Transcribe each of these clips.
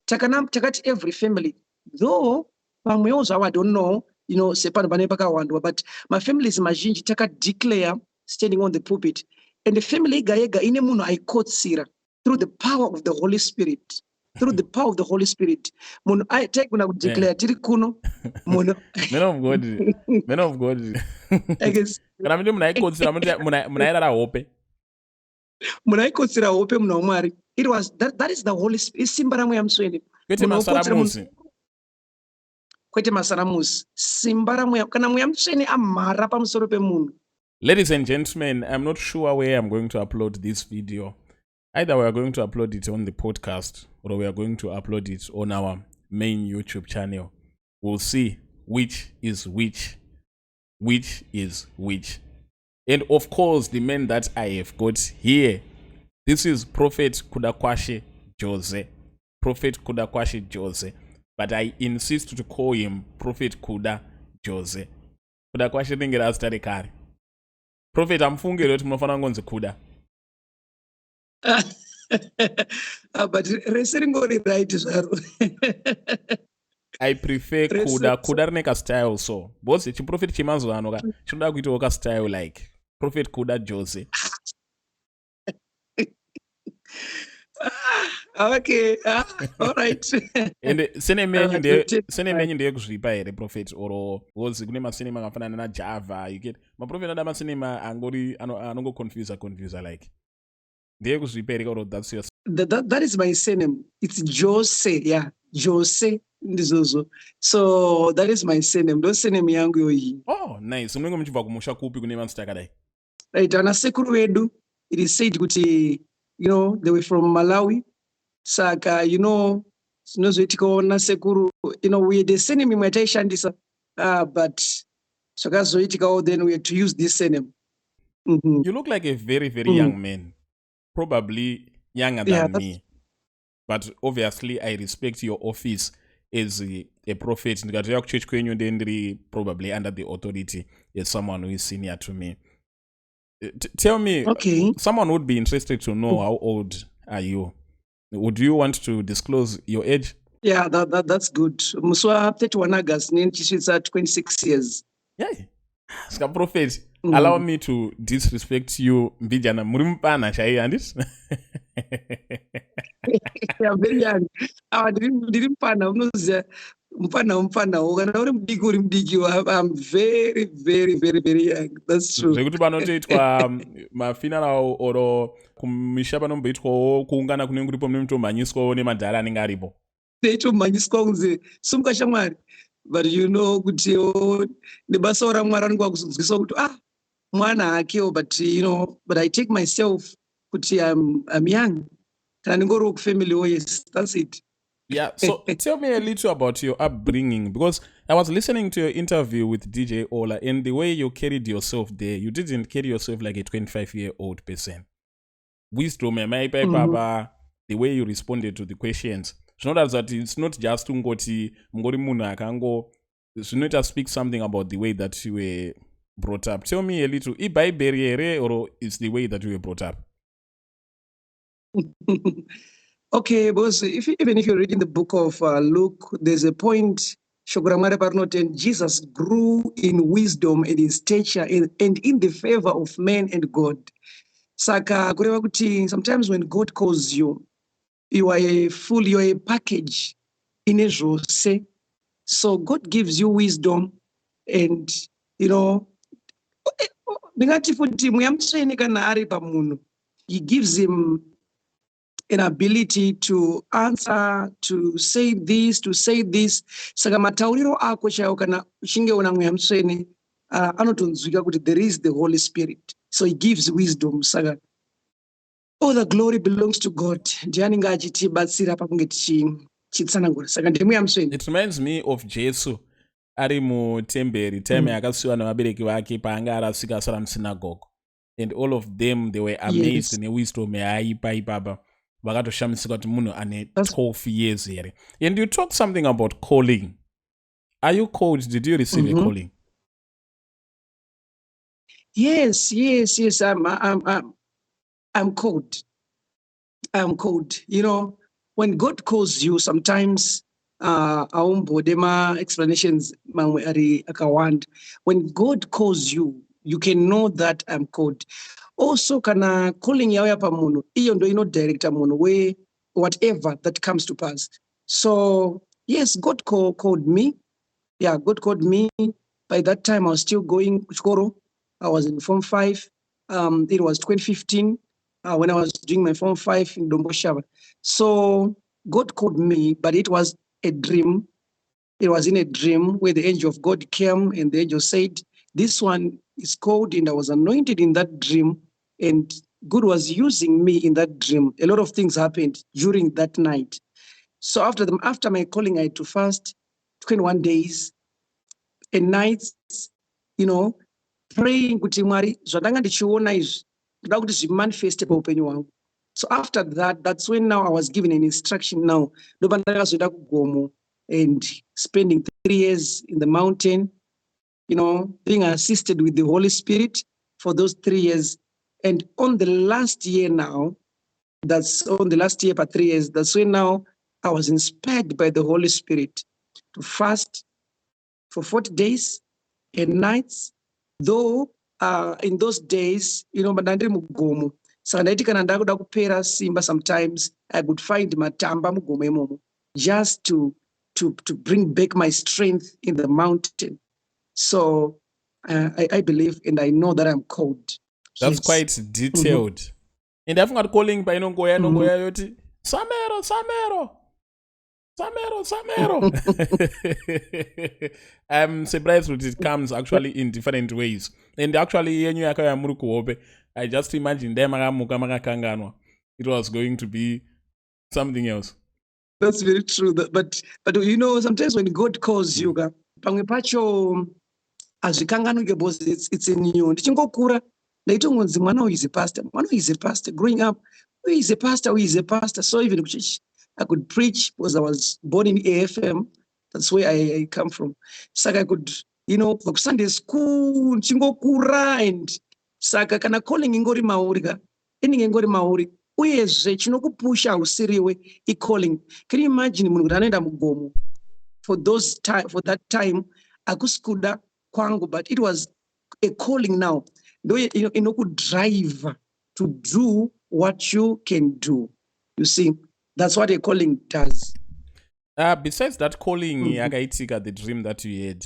takati every family, though pamweozo I don't know, sepano pane pakawandwa, but mafamilies mazhinji declare standing on the pulpit, and the family yega yega ine munhu aikotsira through the power of the Holy Spirit. Through the power of the Holy Spirit. Munhu taigona kudeclare tiri kuno. Munhu. Men of God. Kana mimi munaikotsira munhu airara hope. Munhu aikotsira hope munhu waMwari. It was that is the Holy Spirit. Simba ramweya mutsvene. Kwete masaramusi. Simba ramweya kana mweya mutsvene amhara pamusoro pemunhu. Ladies and gentlemen, I'm not sure where I'm going to upload this video. Either we are going to upload it on the podcast or we are going to upload it on our main YouTube channel. We'll see which is which is which. And of course, the man that I have got here, this is Prophet Kudakwashe Jose. Prophet Kudakwashe Jose. But I insist to call him Prophet Kuda Jose. Kudakwashe tingera stare kare. Prophet, amfungire kuti munofana ngonzi Kuda. But resingori right zvaro. I prefer Kuda rine style so. Boss chiprophet chimazo ano ka chinoda kuita ka style like Prophet Kuda Jose. Okay, all right. And sene ndiye kuzvipa here prophet or was kune masinema akafanana na Java, you get ma prophet ada masinema angori anongo confuse like ndiye kuzvipa here or that's your that is my surname. It's Jose, yeah, Jose ndizozo. So that is my surname. Ndo surname yangu yoyi. Oh, nice. Munenge muchibva kumusha kupi kune vanhu takadai? Right, ana sekuru vedu it is said kuti they were from Malawi. Saka zvinozoitikaona sekuru we the surname imwe yataishandisa but zvakazoitikawo then we had to use this surname. Mm-hmm. You look like a very very young man, probably younger than me, but obviously I respect your office as a prophet. Ndikatoya kuchurch kwenyu ndendiri probably under the authority as someone who is senior to me. Tell me, someone would be interested to know how old are you? Would you want to disclose your age? Yeah, that's good. Muswa 31 August, she's at 26 years. Yeah. Ska prophet, allow me to disrespect you, Mbijana. Murimpana chai andis? Yeah, very young. Didn't I'm very, very, very, very young. That's true. Zvekuti panotoitwa mafuneral oro kumisha panomboitwawo kuungana kune nguripo mune mutomhanyiswawo nemadhara anenge aripo. Teitomhanyiswa kunzi sumuka shamwari. But kuti nebasa raMwari anenge akuzonzwiswa kuti mwana hakewo, but I take myself kuti I'm young. Kana ndingori kufamily, yes, that's it. Yeah, so tell me a little about your upbringing, because I was listening to your interview with DJ Ola, and the way you carried yourself there, you didn't carry yourself like a 25-year-old person. Wisdom, the way you responded to the questions. So that it's not just ngori munhu akango. Zvinoita speak something about the way that you were brought up. Tell me a little, iBhayibheri or it's the way that you were brought up? Okay, because even if you're reading the book of Luke, there's a point, and Jesus grew in wisdom and in stature and in the favor of men and God. Saka, sometimes when God calls you, you are a package in a Jose. So God gives you wisdom and, He gives him an ability to answer, to say this. Saka matauriro ako chaiwo kana uchinge una mweya mutsvene anotonzwika kuti there is the Holy Spirit. So He gives wisdom. Saka all the glory belongs to God. Ndiye anenge achitibatsira pakunge tichitsanangura. Saka ndiri mweya mutsvene. It reminds me of Jesu ari mutemberi time yakasiyiwa nevabereki vake paanga arasvika asara musynagogue. And all of them, they were amazed newisdom yaaipa ipapa. Vakatoshamisika kuti munhu ane 12 years here. And you talk something about calling. Are you called? Did you receive a calling? Yes. I'm called. I'm called. when God calls you, sometimes explanations mamwe ari akawanda. When God calls you, you can know that I'm called. Also, kana calling yauya pamunhu, iyo ndo inodirecta munhu where whatever that comes to pass. So yes, God called me. Yeah, God called me. By that time, I was still going Chikoro. I was in Form 5. It was 2015 when I was doing my Form 5 in Domboshava. So God called me, but it was a dream. It was in a dream where the angel of God came and the angel said, this one is called, and I was anointed in that dream. And God was using me in that dream. A lot of things happened during that night. So after my calling, I had to fast 21 days and nights, praying kuti Mwari zvandanga ndichiona izvi ndoda kuti zvimanifeste paupenyu hwangu. So after that, that's when now I was given an instruction now. Ndopa ndakazoenda kugomo and spending 3 years in the mountain, being assisted with the Holy Spirit for those 3 years. And on the last year now, that's on the last year, but 3 years, that's when now I was inspired by the Holy Spirit to fast for 40 days and nights, though in those days, mandandiri mugomo. Saka ndaiti kana ndakuda kupera simba, sometimes I would find matamba mugomo imomo just to bring back my strength in the mountain. So I believe and I know that I'm called. That's Yes. quite detailed. And I've got calling by Nongoya yoti. Samero. I'm surprised that it comes actually in different ways. And actually, I just imagined them. It was going to be something else. That's very true. But sometimes when God calls you, pamwe pacho hazvikanganuke because it's in you. Ndichingokura ndaitongonzi mwana uyu is a pastor. Mwana uyu is a pastor. Growing up, who is a pastor? Who is a pastor? So even I could preach because I was born in AFM. That's where I come from. Saka I could, for Sunday school, ndichingokura and saka kana calling ingori mauri ka, ending ingori mauri. Uyezve chinokupusha usiriwe calling. Can you imagine munhu kuti anoenda mugomo for that time akusikuda kwangu, but it was a calling now. Inokudrive to do what you can do. You see, that's what a calling does. Besides that calling, yakaitika, the dream that you had,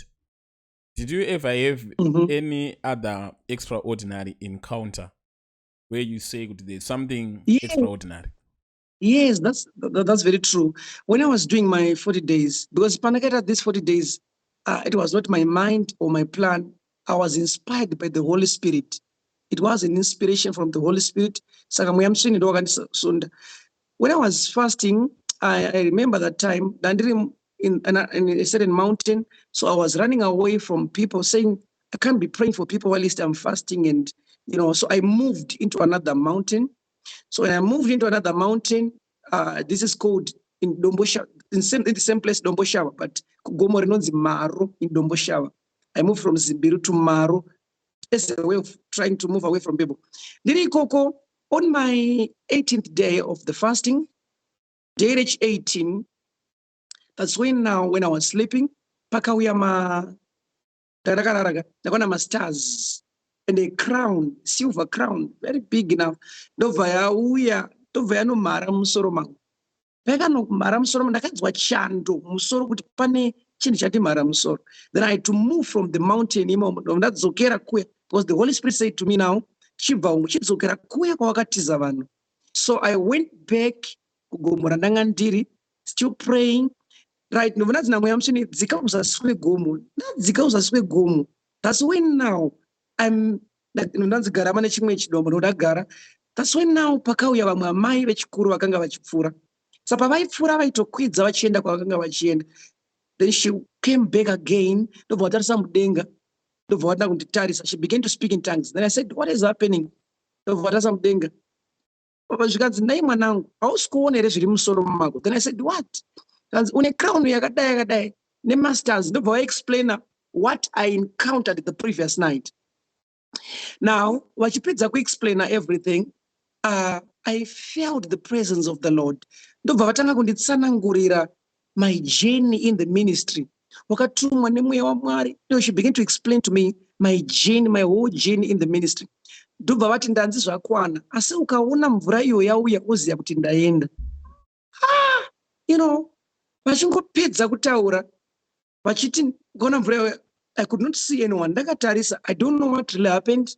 did you ever have any other extraordinary encounter where you say there's something extraordinary? Yes, that's very true. When I was doing my 40 days, because Panakata, these 40 days, it was not my mind or my plan. I was inspired by the Holy Spirit. It was an inspiration from the Holy Spirit. When I was fasting, I remember that time, in a certain mountain, so I was running away from people saying, I can't be praying for people while I'm fasting. And, so I moved into another mountain. So when I moved into another mountain, this is called in Domboshawa, in the same place, Domboshawa, but Gomo Renonzi Maro in Domboshawa. I moved from Zimbiru to Maro as a way of trying to move away from people. Diri Koko, on my 18th day of the fasting, day 18, that's when I was sleeping, Pakawiyama Daragaraga, Nakona stars. And a crown, silver crown, very big enough. Dovaya no mara musoro mangu. Peka no mara musoro ndakadzwa chando musoro kuti pane chinhu chati mara musoro. Then I had to move from the mountain imomo ndadzokera kuya because the Holy Spirit said to me now, chibva umu chidzokera kuya kwawakatiza vanhu. So I went back kugomo randanga ndiri, still praying. Right, no vanadzi namwe yamushini dzika usaswe gomo. Dzika usaswe gomo. That's when now I'm ndanzigara mane chimwe chidombo ndodagara. That's when now pakauya vamwe amai vechikuru vakanga vachipfuura. Saka pavaipfuura vaitokwidza vachienda kwavakanga vachienda. Then she came back again. Ndobva vatarisa mudenga. Ndobva vatanga kunditarisa. She began to speak in tongues. Then I said, what is happening? Ndobva vatarisa mudenga. Zvikanzi ndai mwanangu, hausi kuona here zviri musoro mako. Then I said, what? Kanzi une crown yakadai nemasters. Ndobva vaexplaina what I encountered the previous night. Now, vachipedza kuexplaina everything, I felt the presence of the Lord. Ndobva vatanga kunditsanangurira my journey in the ministry. Wakatumwa nemweya waMwari. She began to explain to me my journey, my whole journey in the ministry. Ndobva vati ndanzi zvakwana, asi ukaona mvura iyo yauya uziya kuti ndaenda. Vachingopedza kutaura, vachiti ngona mvura yauya, I could not see anyone. Ndakatarisa, I don't know what really happened,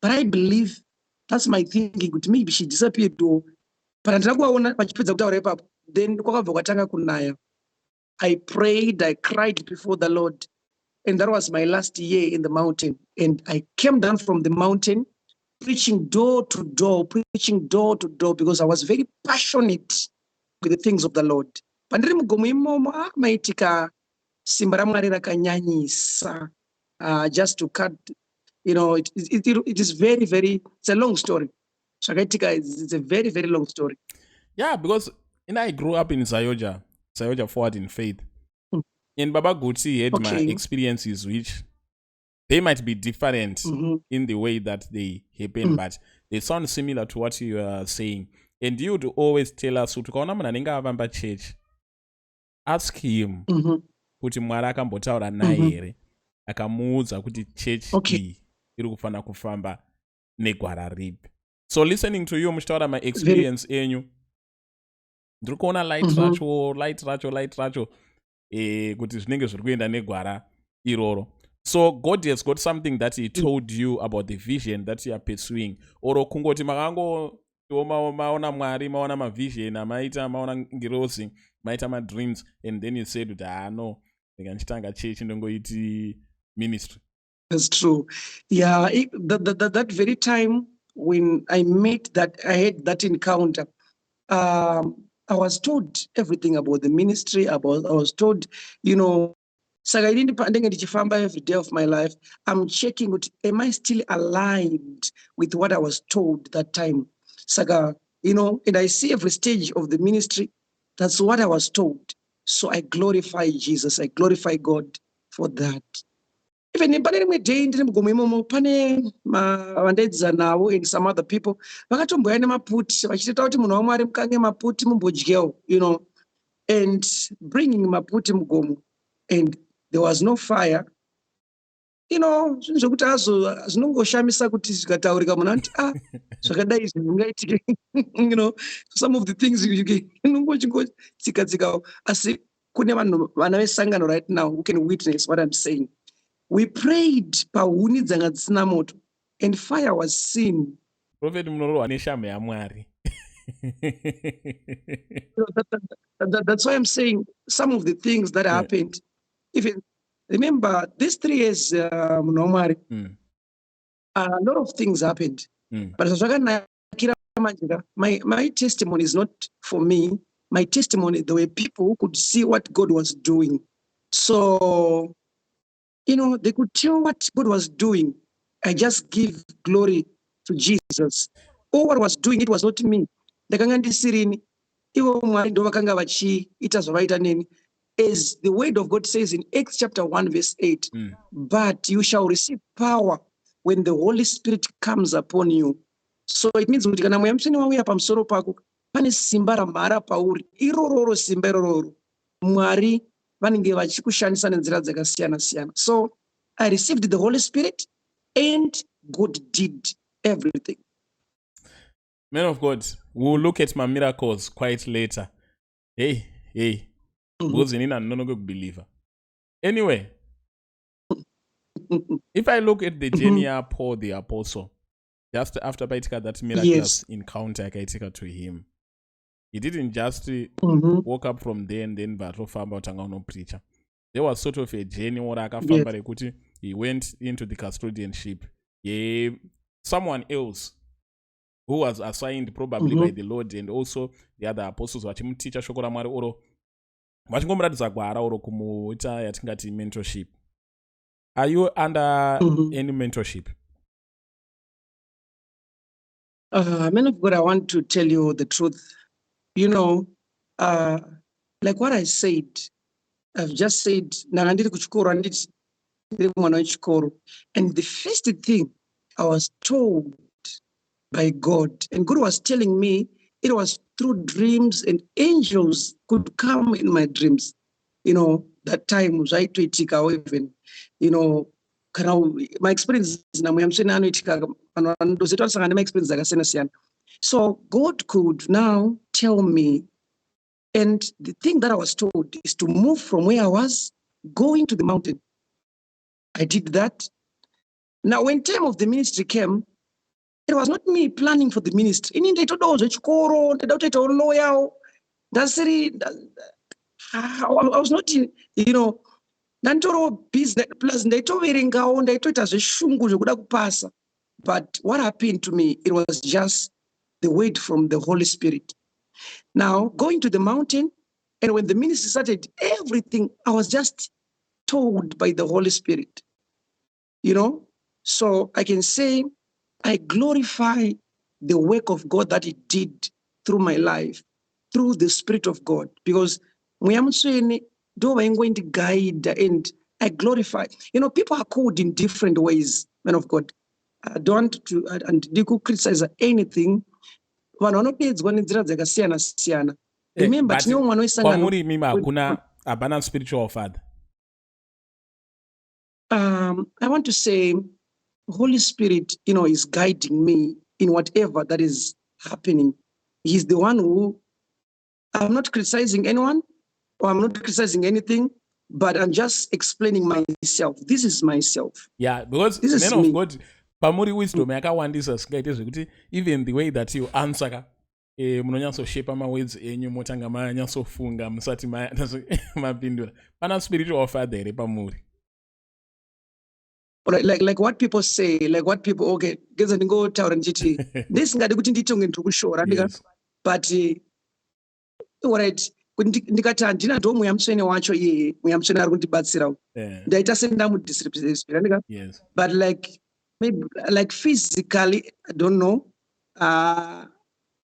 but I believe that's my thinking kuti maybe she disappeared or but ndakuvaona vachipedza kutaura ipapo, then kwakabva kwatanga kunaya. I prayed, I cried before the Lord, and that was my last year in the mountain. And I came down from the mountain, preaching door to door, because I was very passionate with the things of the Lord. Pandiri mugomo imomo maitika simba raMwari rakanyanyisa. Just to cut, it is very, very, it's a long story. Shakaitika, it's a very, very long story. Yeah, because I grew up in Sayoja Forward in Faith. And Baba Guti had my experiences, which they might be different in the way that they happen, but they sound similar to what you are saying. And you would always tell us, church, ask him, kuti Mwari akambotaura naye here, akamuudza kuti church iyi iri kufana kufamba negwara ripi. So listening to you, muchitaura my experience enyu, ndiri kuona light racho kuti zvinenge zviri kuenda negwara iroro. So God has got something that he told you about the vision that you are pursuing. Oro kungoti maona Mwari, maona mavision, maona ngirozi, maita madreams, and then you said no, ndikanchitanga church ndongoiti ministry. That's true. Yeah, that very time when I had that encounter, I was told everything about the ministry. I was told, Saka every day of my life, I'm checking, am I still aligned with what I was told that time? Saka, and I see every stage of the ministry, that's what I was told. So I glorify Jesus, I glorify God for that. Even in pane vandedza navo and some other people, vakatomboya nemaputi, vachiteta kuti munhu waMwari mukange maputi mumbodyewo, and bringing maputi mugomo, and there was no fire. Zvinhu zvokuti zvinongoshamisa kuti zvikataurika munhu anoti zvakadai zvingaitike. Some of the things unongochingotsikatsikao, asi kune vana vesangano right now who can witness what I'm saying. We prayed pahuni dzanga dzisina moto, and fire was seen. Prophet munorwa neshame yaMwari. That's why I'm saying some of the things that happened. Even remember these 3 years, Mwari, a lot of things happened. But my testimony is not for me. My testimony, there were people who could see what God was doing. So, they could tell what God was doing. I just give glory to Jesus. All what was doing, it was not me. Ndakanga ndisirini, ivo Mwari ndo vakanga vachiita zvavaita neni. As the word of God says in Acts chapter 1 verse 8, but you shall receive power when the Holy Spirit comes upon you. So it means kuti kana mweya mutsvene wauya pamusoro pako, pane simba ramhara pauri, irororo simba irororo Mwari vanenge vachikushandisa nenzira dzakasiyana-siyana. So I received the Holy Spirit and God did everything. Man of God, we'll look at my miracles quite later. Hey. Because I'm not a believer. Anyway, if I look at the journey of Paul the Apostle, just after Paitika that miraculous encounter Kaitika to him, he didn't just woke up from there and then no preacher. There was sort of a journey where he went into the custodianship. Someone else who was assigned probably by the Lord, and also the other apostles vachimuticha shoko raMwari oro vachingomuratidza gwara oro kumuita yatingati mentorship. Are you under any mentorship? Man of God, I want to tell you the truth. Like what I said, I've just said, and the first thing I was told by God. And God was telling me it was through dreams, and angels could come in my dreams. That time was I to even, my experience my experience. So God could now tell me, and the thing that I was told is to move from where I was, going to the mountain. I did that. Now, when time of the ministry came, it was not me planning for the ministry. In I was not, ndandoro business plus ndaitoverengawo ndaitoita zveshungu zvokuda kupasa. But what happened to me, it was just the word from the Holy Spirit. Now, going to the mountain, and when the ministry started, everything I was just told by the Holy Spirit. So I can say I glorify the work of God that He did through my life, through the Spirit of God, because though I'm going to guide, and I glorify. People are called in different ways, men of God. I don't want to and criticize anything. Remember, kwamuri mimi hapana spiritual father. I want to say Holy Spirit, is guiding me in whatever that is happening. He's the one who, I'm not criticizing anyone, or I'm not criticizing anything, but I'm just explaining myself. This is myself. Yeah, because this is men me. Of God, pamuri wisdom yakawandisa singaite zvekuti even the way that you answer ka munonyatsoshepa mawords enyu motanga manyatsofunga musati mapindura. Pana spiritual father here pamuri. Like what people say, like what people, okay, geza ndingotaura ndichiti ndisingadi kuti nditonge ndiri kushora but alright, ndikati handina ndo mweya mutsvene wacho iyeye mweya mutsvene ari kundibatsira ndaita sendamudisrespect but maybe like physically I don't know,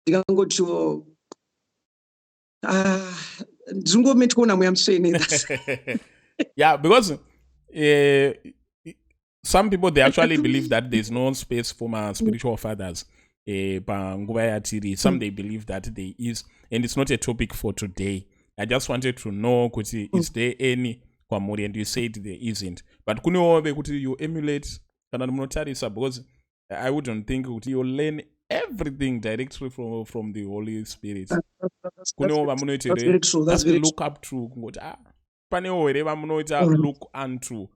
ndingangoti ndingometi kuona mweya mutsvene. Yeah, because some people, they actually believe that there's no space for my spiritual fathers. Some they believe that there is, and it's not a topic for today. I just wanted to know, is there any kwamuri? And you said there isn't. But you emulate because I wouldn't think you learn everything directly from the Holy Spirit. That's very true. That's very look up to look unto.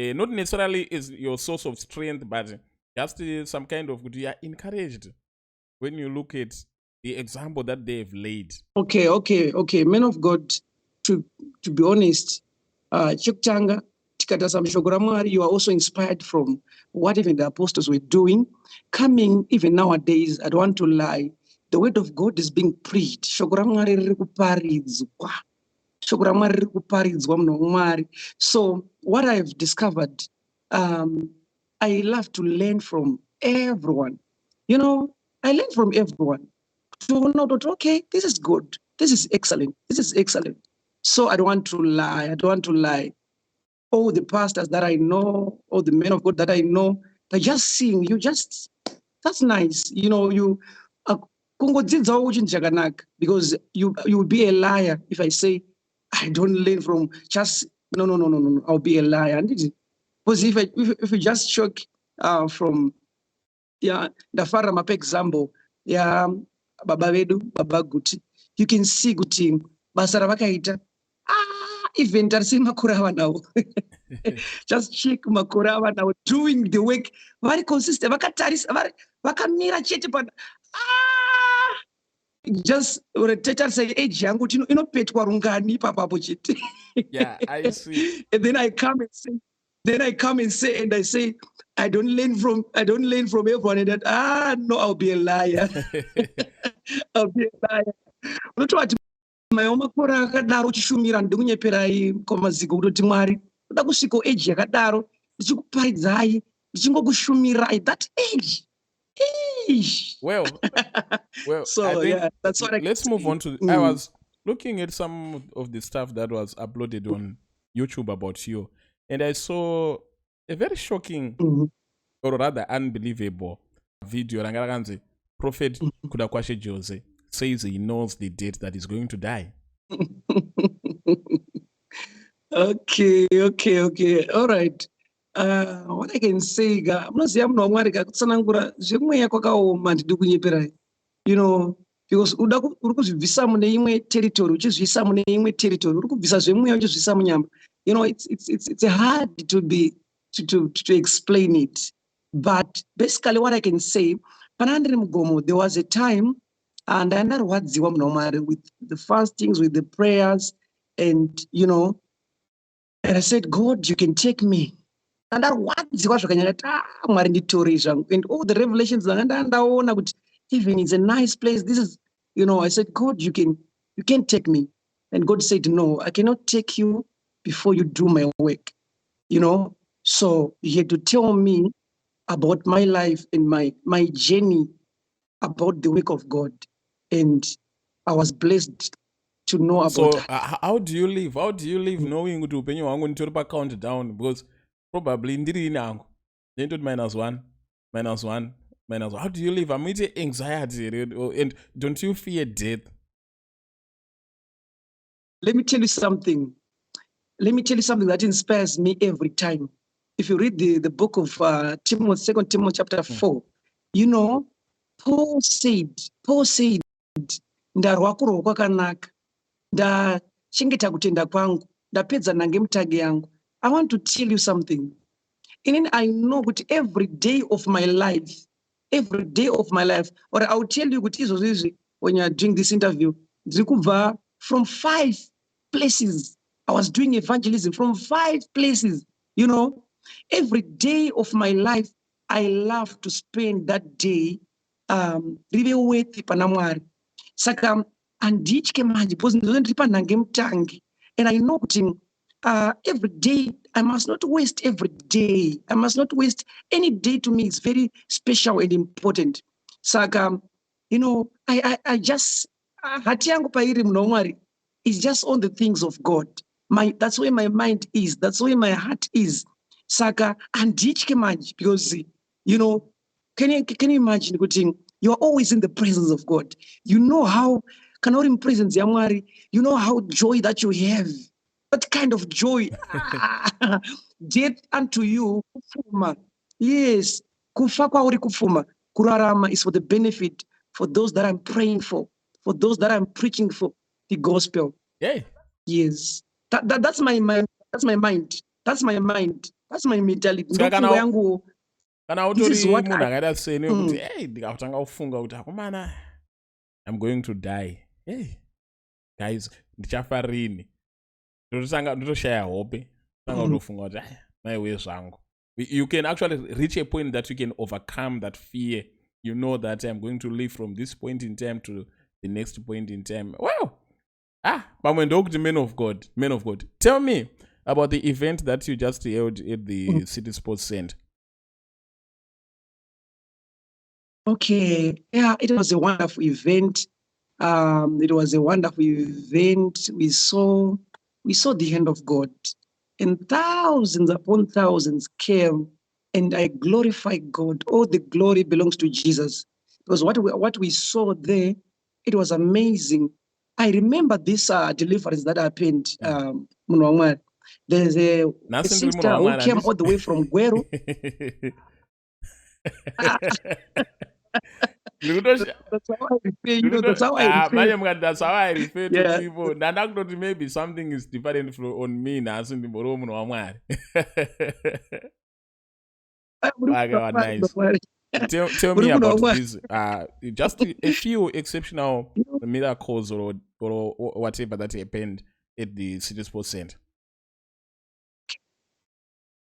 Not necessarily is your source of strength, but just some kind of you are encouraged when you look at the example that they've laid. Okay. Men of God, to be honest, Chukchanga, you are also inspired from what even the apostles were doing. Coming even nowadays, I don't want to lie, the word of God is being preached. So what I've discovered, I love to learn from everyone. I learn from everyone to know that, okay, this is good. This is excellent. This is excellent. So I don't want to lie. All the pastors that I know, all the men of God that I know, by just seeing you, that's nice. You because you would be a liar if I say I don't learn from just no. I'll be a liar. Because if you just shock from the fara map example, baba vedu, baba guti, you can see guti basara vakaita even tarisi makurawa now. Just check makurawa now doing the work very consistent. Vakamira chete but just teacher say age yangu inopetwa rungani papapo chete. Yeah, I see. And then I come and say and I say I don't learn from everyone, and that no, I'll be a liar. I'll be a liar. Unototi makore akadaro uchishumira ndikunyeperai kwamaziko kutoti Mwari uda kusvika age yakadaro ndichikuparidzai ndichingokushumirai that age. Well, so I think that's what let's move on to. I was looking at some of the stuff that was uploaded on YouTube about you, and I saw a very shocking or rather unbelievable video. Prophet Kudakwashe Jose says he knows the date that he's going to die. Okay. All right. What I can say, munoziva munhu wamwari kutsanangura zvemweya kwakaoma handidi kunyeperai. You know, because uri kuzvibvisa mune imwe territory, uchizvisa mune imwe territory, uri kubvisa zvemweya uchizvisa munyama. You know, it's hard to explain it. But basically what I can say, panandiri mugomo, there was a time, and ndarwadziwa munhu wamwari with the fastings, with the prayers, and you know, and I said, God, you can take me. And ndarwadziwa zvakanyanya mwari nditorei zvangu. And all the revelations ndaona kuti even it's a nice place. This is, you know, I said, God, you can take me. And God said, no, I cannot take you before you do my work. You know, so he had to tell me about my life and my journey about the work of God. And I was blessed to know about So that. how do you live? How do you live knowing kuti upenyu hwangu nditori pa countdown? Because probably ndiri ine hangu. Then to -1, -1, -1. How do you live? I'm with anxiety. And don't you fear death? Let me tell you something. That inspires me every time. If you read the book of Timothy, 2 Timothy chapter 4, you know, Paul said, ndarwa kurwa kwakanaka, ndachengeta kutenda kwangu, ndapedza nangemutage yangu. I want to tell you something. And I know that every day of my life, or I'll tell you that when you are doing this interview, from 5 places. I was doing evangelism from 5 places. You know, every day of my life, I love to spend that day really worthy panamwari. Saka anditye manje because ndizondiripa nangemutangi. And I know that every day, I must not waste every day. I must not waste any day. To me, it's very special and important. Saka, you know, I just hati yangu pairi mnongwari is just on the things of God. That's where my mind is. That's where my heart is. Saka anditye manje because you know, can you imagine you are always in the presence of God. You know how cannot in presence yamwari. You know how joy that you have. What kind of joy? Death unto you, kufuma. Yes, kufa kwauri kufuma. Kurarama is for the benefit for those that I'm praying for those that I'm preaching for the gospel. Yeah. Yes, that's my mind. That's my mind. That's my mind. That's my mentality. Kana utori munhu akaita seni wekuti hey ndikatanga kufunga kuti akomana I'm going to die. Hey guys, ndichafa rini? Ndotoshaya hope. Tanga kutofunga kuti maiwe zvangu. You can actually reach a point that you can overcome that fear. You know that I'm going to live from this point in time to the next point in time. Wow. But when men of God, tell me about the event that you just held at the City Sports Center. Okay, yeah, it was a wonderful event. We saw the hand of God, and thousands upon thousands came, and I glorify God. All the glory belongs to Jesus, because what we saw there, it was amazing. I remember this deliverance that happened. There's a sister who came all the way from Guero. That's how I refer to people. Now, maybe something is different on me now. Nice. Tell me about this. Just a few exceptional miracles or whatever that happened at the City Sports Center.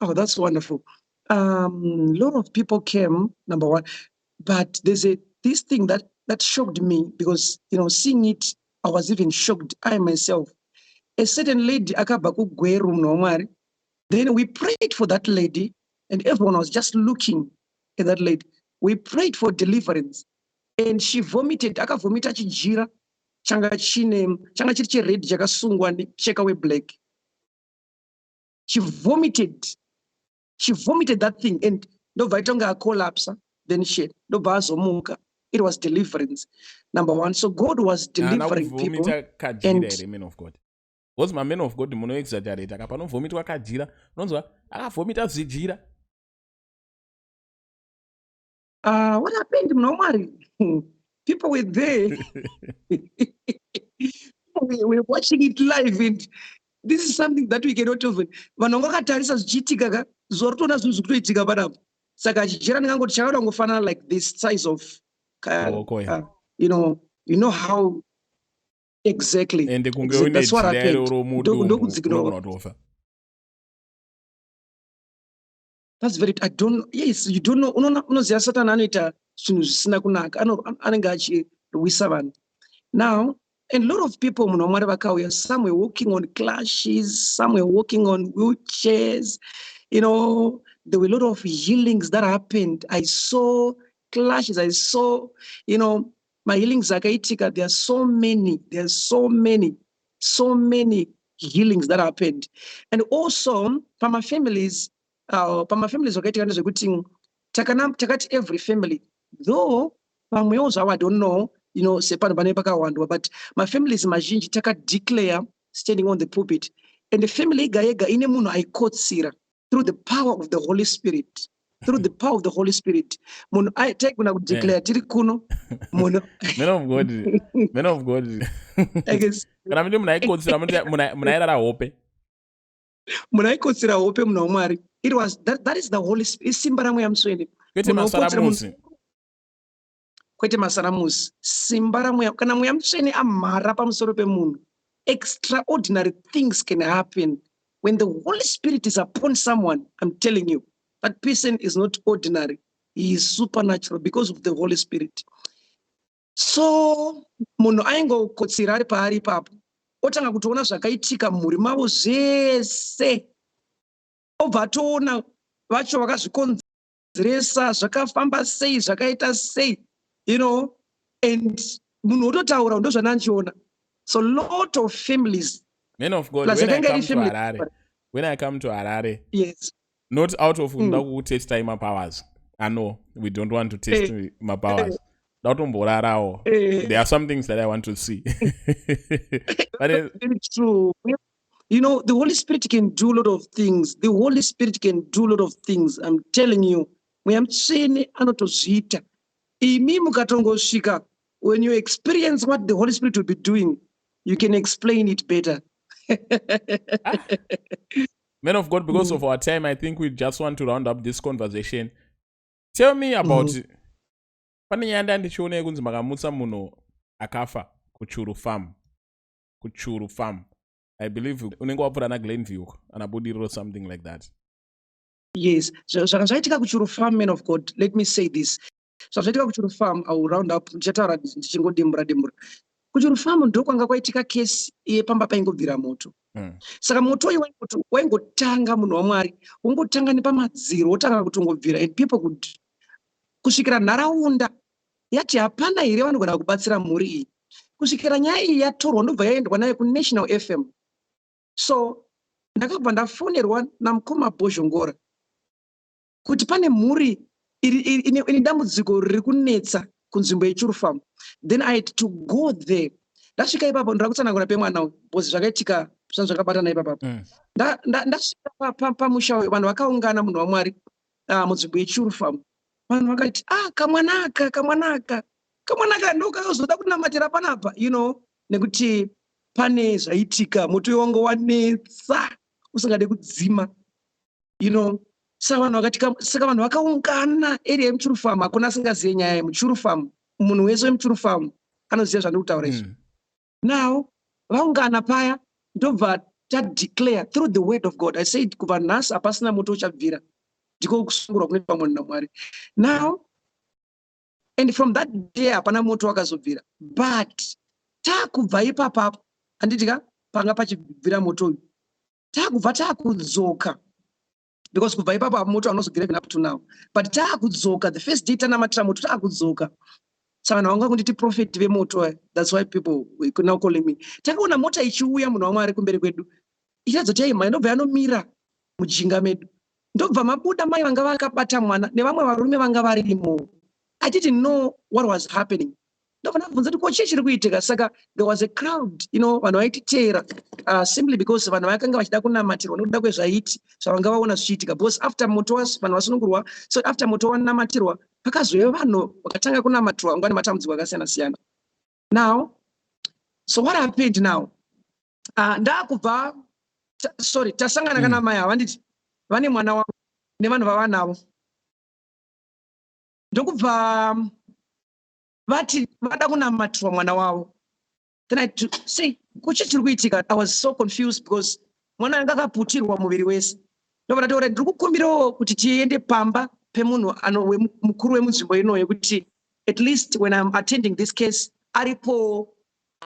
Oh, that's wonderful. A lot of people came, number one, but there's this thing that shocked me because, you know, seeing it, I was even shocked. I myself, a certain lady, then we prayed for that lady, and everyone was just looking at that lady. We prayed for deliverance, and she vomited. Akavomita chijira changa chiri red chakasungwa cheka black. She vomited that thing, and ndobva itonga collapse. Then she ndobva azomuka. It was deliverance, number one. So God was delivering people. And men of God. Because my men of God, muno exaggerate. Akapano vomitwa kajira. Unonzwa? Akavomita zijira. What happened, normally? People were there. we were watching it live, and this is something that we cannot even. Vanhu vakatarisa zvichiitika ka zuva rotona zvinhu zviri kutoitika panapo. Saka chijira ndingangoti chakada kungofanana like this size of you know how exactly. That's what happened. That's very, I don't, yes, you don't know, unoziva Satan anoita zvinhu zvisina kunaka, anenge achirwisa vanhu. Now, and a lot of people, some were walking on clashes, some were walking on wheelchairs, there were a lot of healings that happened. I saw clashes, I saw, my healings zakaitika. There are so many healings that happened. And also, Pama families wakaitika ndezvekuti takati every family, though pamwe also I don't know, sepano pane pakawandwa, but my families mazhinji declare standing on the pulpit, and the family ega ega ine munhu aikotsira through the power of the Holy Spirit. Through the power of the Holy Spirit. Munhu taigona kudeclare tiri kuno. Munhu Men of God. Kana mimi munaikotsira munairara hope. Munaikotsira hope munhu waMwari. It was that is the Holy Spirit. Simba ramwe yamusweni. Kwete masaramusi. Kwete masaramusi. Simba ramwe kana mweya mutsvene amhara pamusoro pemunhu. Extraordinary things can happen when the Holy Spirit is upon someone. I'm telling you, that person is not ordinary. He is supernatural because of the Holy Spirit. So munhu aingokotsira ari paari ipapo. Otanga kutoona zvakaitika mumhuri mavo zvese. Obva atoona vacho vakazvikonzeresa, zvakafamba sei, zvakaita sei, and munhu ototaura ndozvanandiona. So lot of families. Men of God, when I come to Harare, yes, not out of who test my powers. I know we don't want to test my powers. There are some things that I want to see. But it's true. The Holy Spirit can do a lot of things. The Holy Spirit can do a lot of things. I'm telling you. When you experience what the Holy Spirit will be doing, you can explain it better. Men of God, because of our time, I think we just want to round up this conversation. Tell me about pane nyanda ndichione kunzi makamutsa munhu akafa kuchuru farm. I believe unenge wapfuura na Glenview anabudiriro something like that. Yes, zvakazvaitika kuchuru farm, men of God. Let me say this. Zvakazvaitika kuchuru farm, I will round up ndichataura ndichingodembura. Kuchuru farm ndokwanga kwaitika kesi yepamba paingobvira moto. Saka moto waingotanga munhu waMwari, wongotanga nepamadziro wotanga kutongobvira, and people could kusvikira nharaunda yati hapana here vanogona kubatsira mhuri iyi, kusvikira nyaya iyi yatorwa ndobva yaendwa nayo kuNational FM. So ndakabva ndafonerwa namukoma Bozhongora kuti pane mhuri ine dambudziko riri kunetsa kunzvimbo yechuru farm. Then I had to go there. Ndasvika ipapo ndakutsanangura pemwana because zvakaitika zvanhu zvakabatana ipapo. Ndasvika pamusha vanhu vakaungana munhu waMwari munzvimbo yechuru farm. Vanhu vakati kamwanaka ndokazoda kunamatira panapa, nekuti pane zvaitika, moto wangu wanetsa usingade kudzima, saka vanhu vakaungana area yemuchuru farm. Hakuna asingazive nyaya yemuchuru farm. Munhu wese wemuchuru farm anoziva zvandikutaura izvi. Now vaungana paya ndobva tadeclare through the word of God. I said kubva nhasi hapasina moto uchabvira, ndiko kusungurwa kunoitwa munhu naMwari. Now, and from that day hapana moto wakazobvira, but takubva ipapapo handitika panga pachibvira moto uyu, takubva takudzoka, because kubva ipapo moto anozobvira even up to now, but takudzoka the first day tanamatira moto takudzoka. Saka vanhu vangangonditi prophet vemoto. That's why people we could now calling me. Takaona mota ichiuya munhu waMwari kumberi kwedu, ichadzoti imai ndobva yanomira mujinga medu, ndobva mabuda mai vanga vakabata mwana nevamwe varume vanga varimo. I didn't know what was happening. Saka there was a crowd, vanhu vaititeera simply because vanhu vakanga vachida kunamatirwa nokuda kwezvaiti zvavanga vaona zvichiitika, because after moto vanhu vasunungurwa, so after moto wanamatirwa pakazouya vanhu vakatanga kunamatirwa nguva nematambudziko akasiyana-siyana. Now, so what happened now? Ndakubva tasangana kana mai ava nditi vane mwana wavo nevanhu vavanavo, ndokubva vati vada kunamatirwa mwana wavo. Then I say kuchiri kuitika, I was so confused because mwana anga akaputirwa muviri wese. Ndobva ndataura ndiri kukumbirawo kuti tiende pamba pemunhu mukuru wemunzvimbo inoyo kuti at least when I'm attending this case aripo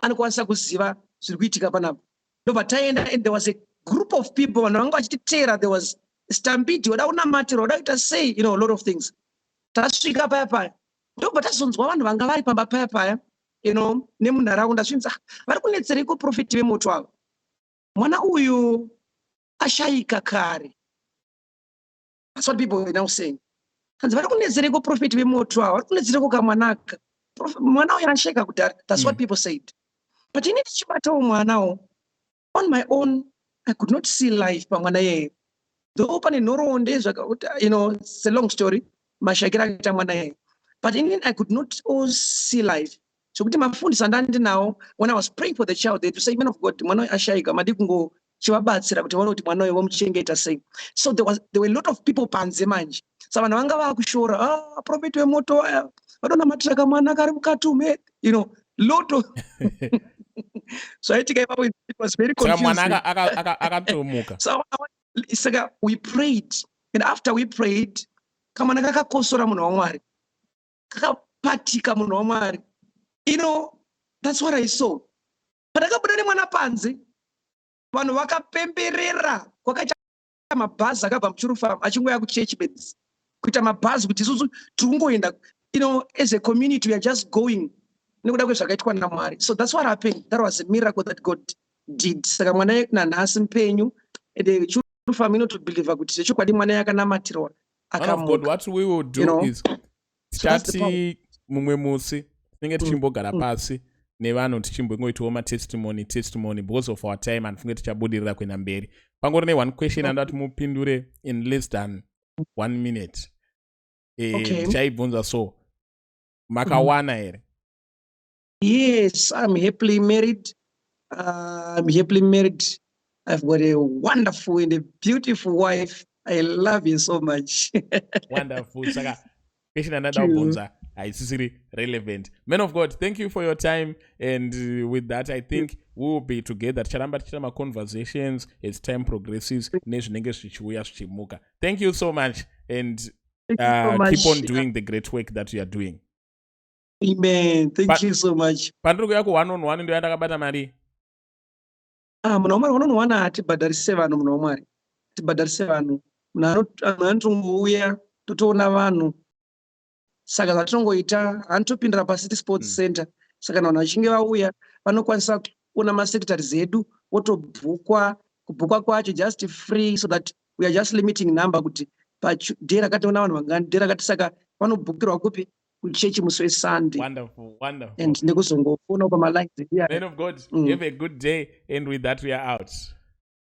anokwanisa kuziva zviri kuitika panapa. Ndobva taenda, and there was a group of people vanhu vanga vachititeera. There was stampede, vada kunamatirwa, vada kuita sei, a lot of things. Tasvika paya paya ndobva tazonzwa vanhu vanga vari pamba paya paya, nemunharaunda zvinzi vari kunetsereiko profeti vemoto ava, mwana uyu ashayika kare. That's what people are now saying. Kanzi vari kunetsereiko profeti vemoto ava, vari kunetsereiko kamwanaka, mwana uyu ashayika kudhara. That's what people said. But ini ndichibatawo mwanawo on my own, I could not see life pamwana yeye. Though pane nhoroondo it's a long story, mashakira akaita mwana yeye. But in I could not all see life. So kuti mafundisa ndandinawo, when I was praying for the child, they to say, man of God, mwana ashayika, madi kungo chivabatsira kuti vaone kuti mwana uyu vomuchengeta sei. So there were a lot of people panze manje. So vanhu vanga vakushora, prophet wemoto aya, vadonamatiraka kamwana kari mukati ume, lot of so I think it was very confusing. So we prayed, and after we prayed, kamwana kakakosora munhu waMwari, kakapatika munhu waMwari. That's what I saw. Patakabuda nemwana panze, vanhu vakapemberera, kwakaita mabhazi akabva muchurufam achingouya kuchechi bedzi, kuita mabhazi kuti isusu tikungoenda, as a community we are just going nekuda kwezvakaitwa naMwari. So that's what happened. That was a miracle that God did. Saka mwana nanhasi mupenyu, and churufam to believe kuti zvechokwadi mwana yakanamatirwa akamuka. God, what we will do is chati mumwe musi tinenge tichimbogara pasi nevanhu tichimbongoitawo matestimony because of our time, and funge tichabudirira kuenda mberi. Pangori one question andati mupindure in less than 1 minute. Ndichaibvunza so, makawana here? Yes, I'm happily married. I've got a wonderful and a beautiful wife. I love you so much. Wonderful. Saka question andadabvunza haisisiri relevant. Men of God, thank you for your time, and with that I think we will be together. Ticharamba tichita conversations as time progresses nezvinenge zvichiuya zvichimuka. Thank you so much, and keep on doing the great work that you are doing. Amen. Thank you so much. Pandiri kuya ku 1-on-1 ndio yandakabata mari. Munhu waMwari 1-on-1 hatibhadharise vanhu, munhu waMwari tibhadharise vanhu. Munhu anotongouya totoona vanhu. Saka zvatinongoita hanotopindira paCity Sports Center. Saka vanhu vachinge vauya vanokwanisa kuona masekitaries edu votobhukwa. Kubhukwa kwacho just free, so that we are just limiting number kuti padhe rakati ona vanhu vangani, dhe rakati, saka vanobhukirwa kupi kuchechi musi weSunday. Wonderful. And nekuzongofona pama lines here. Men of God, have a good day, and with that we are out.